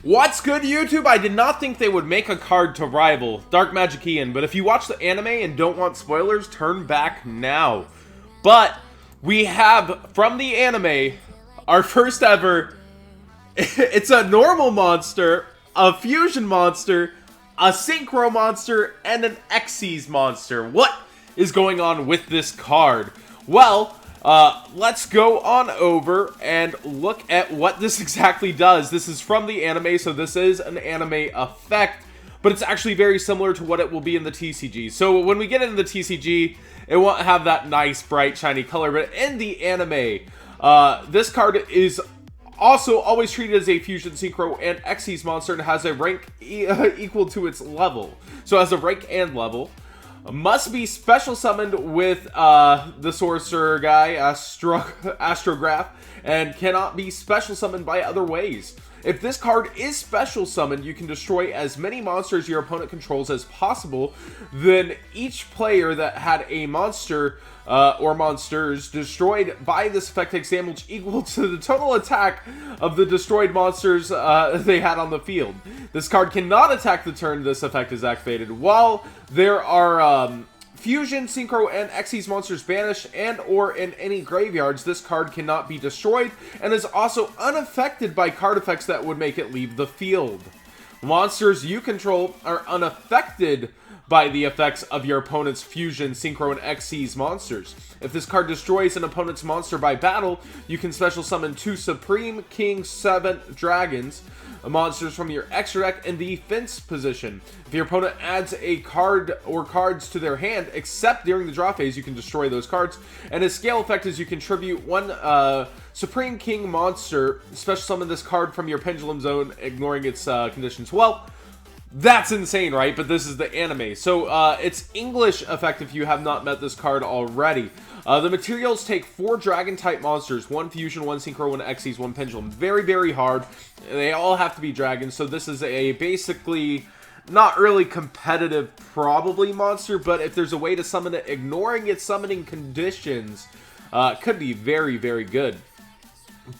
What's good, YouTube? I did not think they would make a card to rival Dark Magician, but if you watch the anime and don't want spoilers, turn back now. But we have, from the anime, our first ever, it's a normal monster, a fusion monster, a Synchro monster, and an XYZ monster. What is going on with this card? Well, let's go on over and look at what this exactly does. This is from the anime, so this is an anime effect, but it's actually very similar to what it will be in the TCG. So when we get into the TCG, it won't have that nice, bright, shiny color, but in the anime, this card is also always treated as a fusion, synchro, and XYZ monster and has a rank equal to its level. So it has a rank and level. Must be special summoned with the sorcerer guy, Astrograph, and cannot be special summoned by other ways. If this card is special summoned, you can destroy as many monsters your opponent controls as possible. Then each player that had a monster or monsters destroyed by this effect takes damage equal to the total attack of the destroyed monsters they had on the field. This card cannot attack the turn this effect is activated. While there are fusion, synchro, and XYZ monsters banished and or in any graveyards, this card cannot be destroyed and is also unaffected by card effects that would make it leave the field. Monsters you control are unaffected by the effects of your opponent's fusion, synchro, and XYZ monsters. If this card destroys an opponent's monster by battle, you can special summon 2 Supreme King 7 Dragons, monsters from your extra deck in the defense position. If your opponent adds a card or cards to their hand, except during the draw phase, you can destroy those cards. And his scale effect is you contribute 1 Supreme King monster, special summon this card from your Pendulum zone, ignoring its conditions. Well, that's insane, right? But this is the anime. So it's English effect if you have not met this card already. The materials take 4 dragon-type monsters, 1 fusion, 1 synchro, 1 XYZ, 1 pendulum. Very, very hard. They all have to be dragons, so this is a basically not really competitive probably monster, but if there's a way to summon it ignoring its summoning conditions, could be very, very good.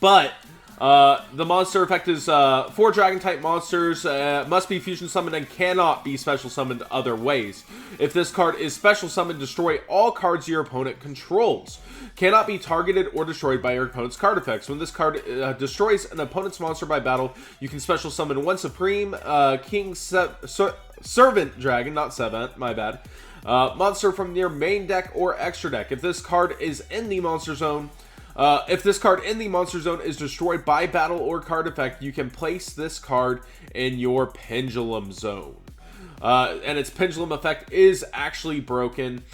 But the monster effect is 4 dragon-type monsters, must be fusion summoned and cannot be special summoned other ways. If this card is special summoned, destroy all cards your opponent controls. Cannot be targeted or destroyed by your opponent's card effects. When this card destroys an opponent's monster by battle, you can special summon 1 Supreme King Servant Dragon, not Seven, my bad, monster from your main deck or extra deck. If this card is in the monster zone, if this card in the monster zone is destroyed by battle or card effect, you can place this card in your Pendulum zone. And its Pendulum effect is actually broken.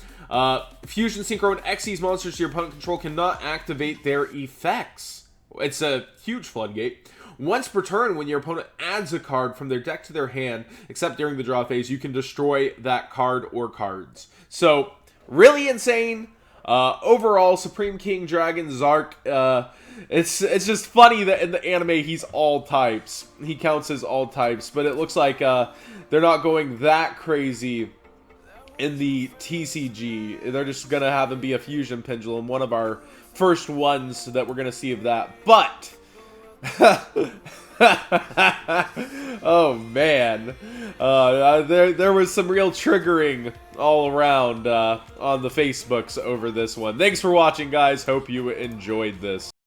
Fusion, Synchro, and XYZ monsters your opponent control cannot activate their effects. It's a huge floodgate. Once per turn, when your opponent adds a card from their deck to their hand, except during the draw phase, you can destroy that card or cards. So, really insane. Overall, Supreme King Dragon Zarc, it's just funny that in the anime he's all types. He counts as all types, but it looks like they're not going that crazy in the TCG. They're just gonna have him be a fusion pendulum, one of our first ones that we're gonna see of that. But oh man, there was some real triggering all around on the Facebooks over this one. Thanks for watching, guys. Hope you enjoyed this.